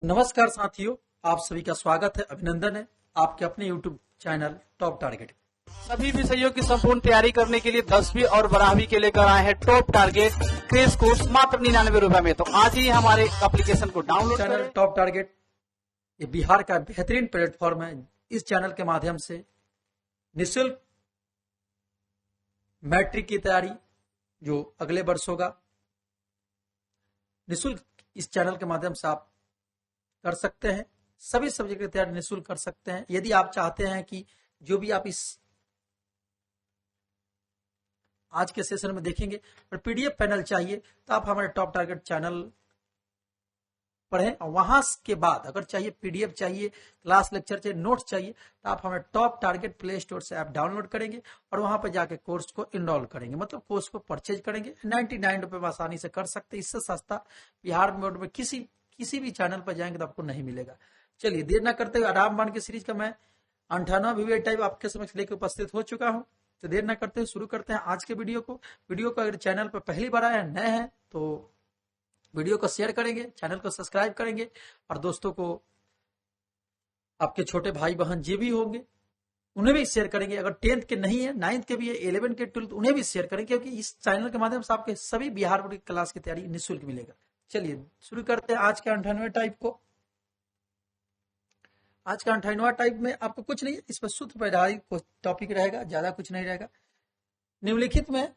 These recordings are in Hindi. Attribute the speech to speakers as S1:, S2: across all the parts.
S1: नमस्कार साथियों, आप सभी का स्वागत है, अभिनंदन है आपके अपने YouTube चैनल टॉप टारगेट।
S2: सभी विषयों की संपूर्ण तैयारी करने के लिए 10वीं और 12वीं के लेकर आए हैं टॉप टारगेट क्रेश कोर्स मात्र 99 रुपए में। तो आज ही हमारे एप्लीकेशन को डाउनलोड
S1: चैनल
S2: करें।
S1: टॉप टारगेट ये बिहार का बेहतरीन प्लेटफॉर्म है। इस चैनल के माध्यम से निःशुल्क मैट्रिक की तैयारी जो अगले वर्ष होगा, निःशुल्क इस चैनल के माध्यम से आप कर सकते हैं। सभी सब्जेक्ट की तैयारी निःशुल्क कर सकते हैं। यदि आप चाहते हैं कि जो भी आप इस आज के सेशन में देखेंगे और पीडीएफ पैनल चाहिए तो आप हमारे टॉप टारगेट चैनल पढ़ें, और वहां के बाद अगर चाहिए पीडीएफ चाहिए, क्लास लेक्चर चाहिए, नोट्स चाहिए तो आप हमारे टॉप टारगेट प्ले स्टोर से ऐप डाउनलोड करेंगे और वहां पर जाके कोर्स को इनरोल करेंगे, मतलब कोर्स को परचेज करेंगे। 99 रुपए में आसानी से कर सकते हैं। इससे सस्ता बिहार बोर्ड में किसी भी चैनल पर जाएंगे तो आपको नहीं मिलेगा। चलिए देर ना करते हुए आराम बाण की सीरीज का मैं 98 वीडियो टाइप आपके समक्ष लेकर उपस्थित हो चुका हूं। तो देर ना करते हुए शुरू करते हैं आज के वीडियो को अगर चैनल पर पहली बार आए हैं, नए हैं तो वीडियो को शेयर करेंगे, चैनल को सब्सक्राइब करेंगे और दोस्तों को, आपके छोटे भाई बहन जो भी होंगे उन्हें भी शेयर करेंगे। अगर 10th के नहीं है, 9th के भी है, 11th के 12th उन्हें भी शेयर करेंगे, क्योंकि इस चैनल के माध्यम से आपके सभी बिहार बोर्ड की क्लास की तैयारी निःशुल्क मिलेगा। चलिए शुरू करते हैं आज के 98 टाइप को। आज का 98वां टाइप में आपको कुछ नहीं है, इस पर सूत्र पर आधारित टॉपिक रहेगा, ज्यादा कुछ नहीं रहेगा। निम्नलिखित में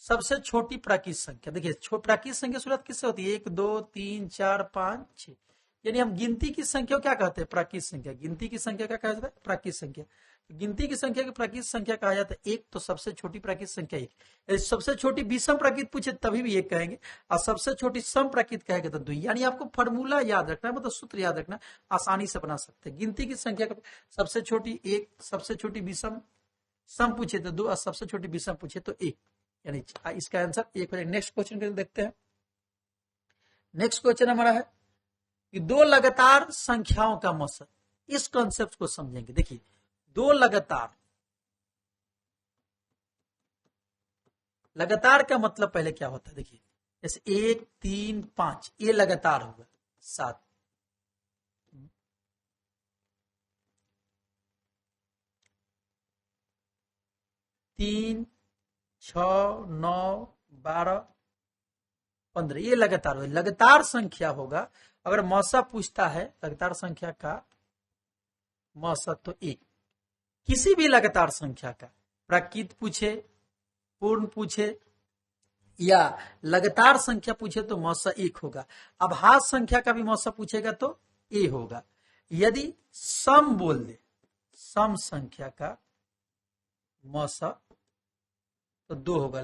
S1: सबसे छोटी प्राकृत संख्या, देखिए प्राकृत संख्या शुरुआत किससे होती है? 1 2 3 4 5 6, यानी हम गिनती की संख्या क्या कहते हैं? प्राकृत संख्या। गिनती की संख्या क्या कहा जाता है? प्राकृत संख्या। गिनती की संख्या की प्राकृत संख्या कहा जाता है एक, तो सबसे छोटी प्राकृत संख्या एक। सबसे छोटी विषम प्राकृत पूछे तभी भी एक कहेंगे, और सबसे छोटी सम प्राकृत कहेंगे तो 2। यानी आपको फॉर्मूला याद रखना है, मतलब सूत्र याद रखना, आसानी से बना सकते हैं। गिनती की संख्या का सबसे छोटी एक, सबसे छोटी विषम, सम पूछे तो 2 और सबसे छोटी विषम पूछे तो 1, यानी इसका आंसर 1 हो जाएगा। नेक्स्ट क्वेश्चन को देखते हैं। नेक्स्ट क्वेश्चन हमारा है कि दो लगातार संख्याओं का मौसम। इस कॉन्सेप्ट को समझेंगे। देखिए दो लगातार का मतलब पहले क्या होता है? देखिए जैसे 1 3 5 ये लगातार होगा, 7 3 6 9 12 15 ये लगातार होगा। लगातार संख्या होगा। अगर मौसा पूछता है लगातार संख्या का मौसा तो 1। किसी भी लगातार संख्या का प्राकृत पूछे, पूर्ण पूछे या लगातार संख्या पूछे तो मौसा 1 होगा। अभाज्य संख्या का भी मौसा पूछेगा तो ए होगा। यदि सम बोल दे, सम संख्या का मौसा तो 2 होगा।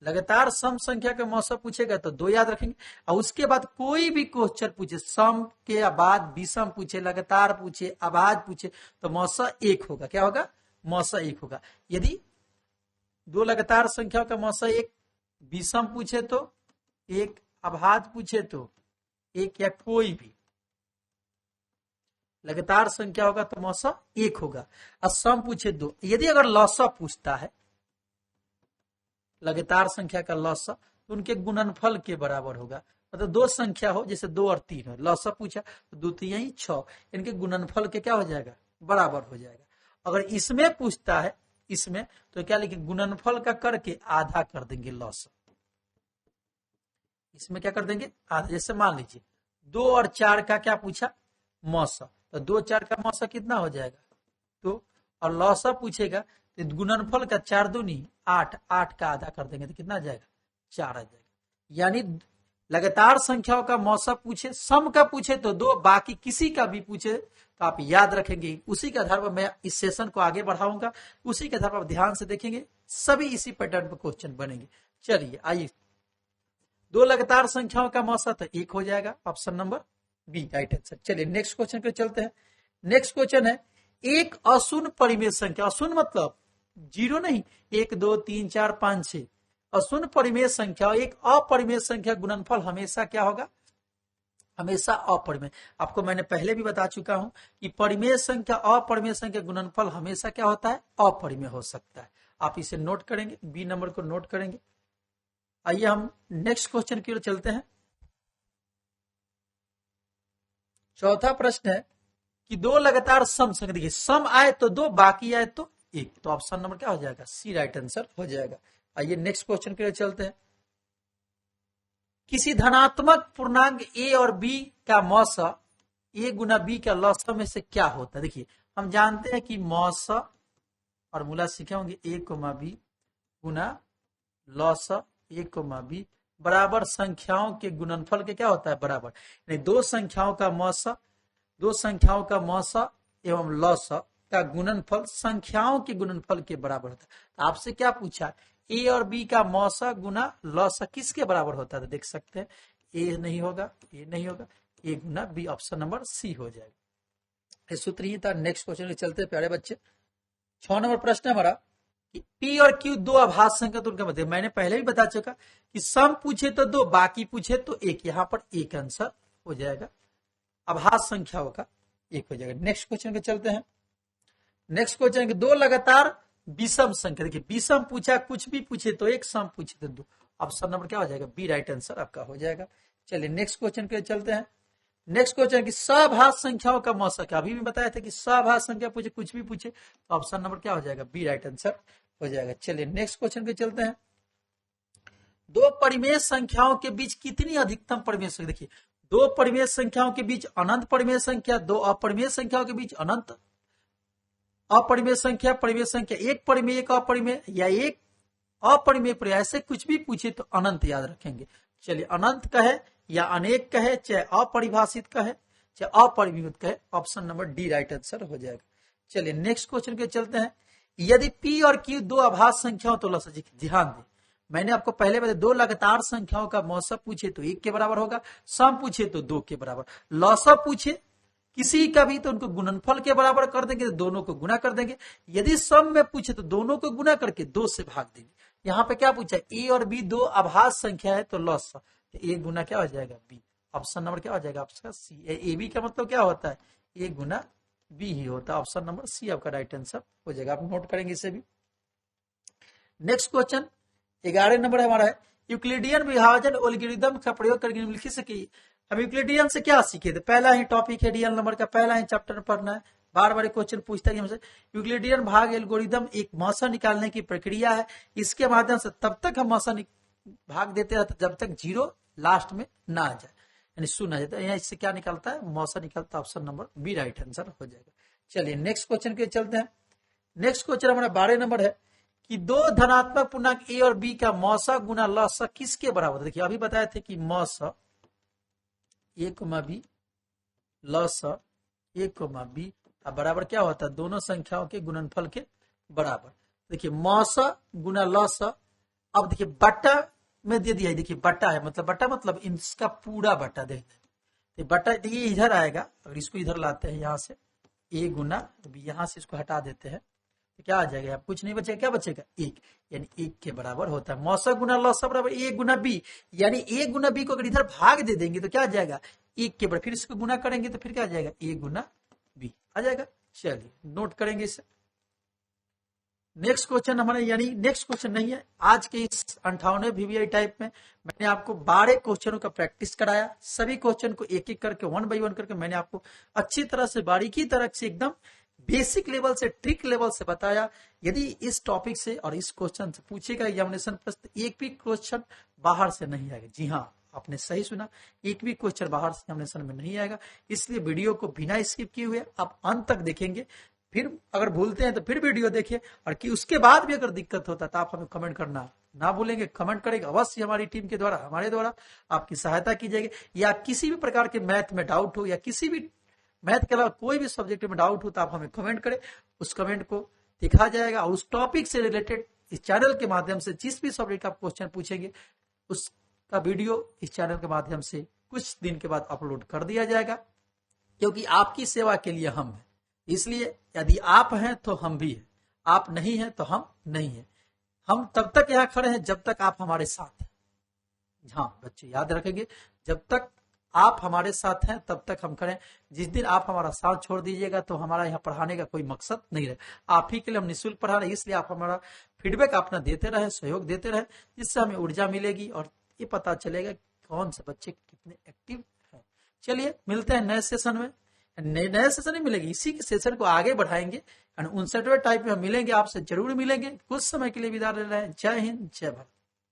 S1: लगातार सम संख्या का मौसा पूछेगा तो 2 याद रखेंगे। और उसके बाद कोई भी क्वेश्चन पूछे, सम के बाद विषम पूछे, लगातार पूछे, अभाज्य पूछे तो मौसा 1 होगा। क्या होगा? मौसा 1 होगा। यदि दो लगातार संख्याओं का मौसा 1, विषम पूछे तो 1, अभाज्य पूछे तो 1, या कोई भी लगातार संख्या होगा तो मौसा 1 होगा। और सम पूछे 2। यदि अगर लौसा पूछता है, लगातार संख्या का लौसा, तो उनके गुणनफल के बराबर होगा। मतलब दो संख्या हो, जैसे 2 और 3 हो, लौसा पूछा तो 2 3 6, इनके गुणनफल के क्या हो जाएगा? बराबर हो जाएगा। अगर इसमें पूछता है, इसमें तो क्या लिखे? गुणनफल का करके आधा कर देंगे लौसा। इसमें क्या कर देंगे? आधा। जैसे मान लीजिए 2 और 4 का क्या पूछा? मौसा, तो 2 4 का मौसा कितना हो जाएगा? 2। और लौसा पूछेगा तो गुणनफल का 4 दूनी 8, 8 का आधा कर देंगे तो कितना आ जाएगा? 4 आ जाएगा। यानी लगातार संख्याओं का मौसा पूछे, सम का पूछे तो 2, बाकी किसी का भी पूछे तो आप याद रखेंगे। उसी के आधार पर मैं इस सेशन को आगे बढ़ाऊंगा, उसी के आधार पर ध्यान से देखेंगे, सभी इसी पैटर्न पर क्वेश्चन बनेंगे। चलिए आइए, दो लगातार संख्याओं का मौसा तो 1 हो जाएगा, option number B right answer. चलिए नेक्स्ट क्वेश्चन पे चलते हैं। नेक्स्ट क्वेश्चन है एक अशून्य परिमेय संख्या। अशून्य मतलब 0 नहीं, 1 2 3 4 5 6 अशून्य परिमेय संख्या, एक अपरिमेय संख्या गुणनफल हमेशा क्या होगा? हमेशा अपरिमेय। आपको मैंने पहले भी बता चुका हूं कि परिमेय संख्या, अपरिमेय संख्या गुणनफल हमेशा क्या होता है? अपरिमेय हो सकता है। आप इसे नोट करेंगे, बी नंबर को नोट करेंगे। आइए हम नेक्स्ट क्वेश्चन की ओर चलते हैं। चौथा प्रश्न है कि दो लगातार सम संख्या, देखिए सम आए तो दो, बाकी आए तो एक, तो ऑप्शन नंबर क्या हो जाएगा? सी राइट आंसर हो जाएगा। आइए नेक्स्ट क्वेश्चन के लिए चलते हैं। किसी धनात्मक पूर्णांक ए और बी का मौसा ए गुना बी का लौसा में से क्या होता है? देखिए हम जानते हैं कि मौसा और मूला सीखे होंगे, ए कोमा बी गुना लौसा ए कोमा बी बराबर संख्याओं के गुणनफल के क्या होता है? बराबर। यानी दो संख्याओं का मौसा एवं लौसा का गुणनफल संख्याओं के गुणनफल के बराबर होता है। तो आपसे क्या पूछा? ए और बी का मौसा गुना लौसा किसके बराबर होता है? तो देख सकते हैं ए नहीं होगा, ए नहीं होगा, ए गुना बी, ऑप्शन नंबर सी हो जाएगा। इस सूत्र ही था। नेक्स्ट क्वेश्चन में चलते हैं प्यारे बच्चे। 6 नंबर प्रश्न है हमारा कि पी और क्यू दो अभाज्य संख्या तो उनका मतलब, मैंने पहले भी बता चुका कि सम पूछे तो दो, बाकी पूछे तो एक, यहां पर एक आंसर हो जाएगा, अभाज्य संख्याओं का एक हो जाएगा। नेक्स्ट क्वेश्चन पे चलते हैं। नेक्स्ट क्वेश्चन के दो लगातार विषम संख्या, देखिए विषम पूछा, कुछ भी पूछे तो एक, सम पूछे तो दो, ऑप्शन नंबर क्या हो जाएगा? बी राइट आंसर आपका हो जाएगा। चलिए नेक्स्ट क्वेश्चन के चलते हैं। नेक्स्ट क्वेश्चन की सभाज्य संख्याओं का मौसा क्या? अभी भी बताया था कि सभाज्य संख्या पूछे, कुछ भी पूछे तो ऑप्शन नंबर क्या हो जाएगा? बी राइट आंसर हो जाएगा। चलिए नेक्स्ट क्वेश्चन पे चलते हैं। दो परिमेय संख्याओं के बीच कितनी अधिकतम परिमेय संख्या? देखिए दो परिमेय संख्याओं के बीच अनंत परिमेय संख्या, दो अपरिमेय संख्याओं के बीच अनंत अपरिमेय संख्या, परिमेय संख्या, एक परिमेय एक अपरिमेय, या एक अपरिमेय परिमेय, ऐसे कुछ भी पूछे तो अनंत याद रखेंगे। चलिए अनंत कहे या अनेक कहे, चाहे अपरिभाषित कहे चाहे अपरिमित कहे, option number D right answer हो जाएगा। चलिए नेक्स्ट क्वेश्चन के चलते हैं। यदि पी और क्यू दो अभाज्य संख्याओं तो लौसा, ध्यान दें मैंने आपको पहले बताया दो लगातार संख्याओं का मौसा पूछे तो एक के बराबर होगा, सम पूछे तो दो के बराबर, लौसा पूछे किसी का भी तो उनको गुणनफल के बराबर कर देंगे, तो दोनों को गुना कर देंगे। यदि सम में पूछे तो दोनों को गुना करके दो से भाग देंगे। यहाँ पे क्या पूछा? ए और बी दो अभाज्य संख्या है तो लौसा, तो ए गुना क्या हो जाएगा? बी, ऑप्शन नंबर क्या हो जाएगा? आपका सी। ए बी का मतलब क्या होता है? ए गुना बी ही होता है, ऑप्शन नंबर सी आपका राइट आंसर हो जाएगा। आप नोट करेंगे इसे भी। नेक्स्ट क्वेश्चन 11 नंबर हमारा है, यूक्लिडियन विभाजन एल्गोरिथम का प्रयोग करके निम्नलिखित से की। हम यूक्लिडियन से क्या सीखे थे? पहला ही टॉपिक है डीएल नंबर का, पहला ही चैप्टर पढ़ना है। बार बार क्वेश्चन पूछता है हमसे। यूक्लिडियन भाग एल्गोरिथम एक मौसा निकालने की प्रक्रिया है। इसके माध्यम से तब तक हम मौसा भाग देते रहते जब तक जीरो लास्ट में ना आ जाए, यानी शून्य आ जाता है। यहाँ इससे क्या निकलता है? मौसा निकलता है, option number B right answer हो जाएगा। चलिए नेक्स्ट क्वेश्चन के चलते हैं। नेक्स्ट क्वेश्चन हमारा 12 नंबर है कि दो धनात्मक पूर्णांक ए और बी का मौसा गुना लौसा किसके बराबर है? देखिए अभी बताए थे कि मौसा ए कोमा बी लौसा ए कोमा बी बराबर क्या होता है? दोनों संख्याओं के गुणनफल के बराबर। देखिए मौसा गुना लौसा, अब देखिए बट्टा में दे दिया है, देखिए बट्टा है मतलब बट्टा मतलब इसका पूरा बट्टा दे दे, बट्टा ये इधर आएगा, अगर इसको इधर लाते हैं यहाँ से ए गुना बी, यहाँ से इसको हटा देते हैं तो क्या आ जाएगा? आप कुछ नहीं बचेगा, क्या बचेगा? एक, यानी एक के बराबर होता है। मौसा गुना लौसा बराबर ए गुना बी, यानी ए गुना बी को अगर इधर भाग दे देंगे तो क्या आ जाएगा? एक के बराबर, फिर इसको गुना करेंगे तो फिर क्या आ जाएगा? ए गुना बी आ जाएगा। चलिए नोट करेंगे इसे। नेक्स्ट क्वेश्चन हमारा, यानी नेक्स्ट क्वेश्चन नहीं है, आज के इस 58वें VVI टाइप में मैंने आपको 12 क्वेश्चनों का प्रैक्टिस कराया। सभी क्वेश्चन को एक एक करके 1 बाय 1 करके मैंने आपको अच्छी तरह से बारीकी तरह से एकदम बेसिक लेवल से ट्रिक लेवल से बताया। यदि इस टॉपिक से और इस क्वेश्चन से पूछेगा एग्जामिनेशन प्रश्न, एक भी क्वेश्चन बाहर से नहीं आएगा। जी हाँ, आपने सही सुना, एक भी क्वेश्चन बाहर से एग्जामिनेशन में नहीं आएगा। इसलिए वीडियो को बिना स्किप किए हुए आप अंत तक देखेंगे। फिर अगर भूलते हैं तो फिर वीडियो देखिए, और कि उसके बाद भी अगर दिक्कत होता है तो आप हमें कमेंट करना ना भूलेंगे। कमेंट करेंगे अवश्य, हमारी टीम के द्वारा, हमारे द्वारा आपकी सहायता की जाएगी। या किसी भी प्रकार के मैथ में डाउट हो या किसी भी मैथ के अलावा कोई भी सब्जेक्ट में डाउट हो तो आप हमें कमेंट करें, उस कमेंट को देखा जाएगा और उस टॉपिक से रिलेटेड इस चैनल के माध्यम से जिस भी सब्जेक्ट आप क्वेश्चन पूछेंगे उसका वीडियो इस चैनल के माध्यम से कुछ दिन के बाद अपलोड कर दिया जाएगा, क्योंकि आपकी सेवा के लिए हम हैं। इसलिए यदि आप हैं तो हम भी हैं, आप नहीं हैं तो हम नहीं हैं। हम तब तक यहाँ खड़े हैं जब तक आप हमारे साथ हैं। हाँ बच्चे याद रखेंगे, जब तक आप हमारे साथ हैं तब तक हम खड़े हैं। जिस दिन आप हमारा साथ छोड़ दीजिएगा तो हमारा यहाँ पढ़ाने का कोई मकसद नहीं रहे। आप ही के लिए हम निःशुल्क पढ़ा रहे हैं, इसलिए आप हमारा फीडबैक अपना देते रहे, सहयोग देते रहे, जिससे हमें ऊर्जा मिलेगी और ये पता चलेगा कौन से बच्चे कितने एक्टिव हैं। चलिए मिलते हैं नए सेशन में। नए सेशन में मिलेंगे, इसी के सेशन को आगे बढ़ाएंगे। 59वें टाइप में हम मिलेंगे, आपसे जरूर मिलेंगे। कुछ समय के लिए विदा ले रहे हैं। जय हिंद, जय भारत।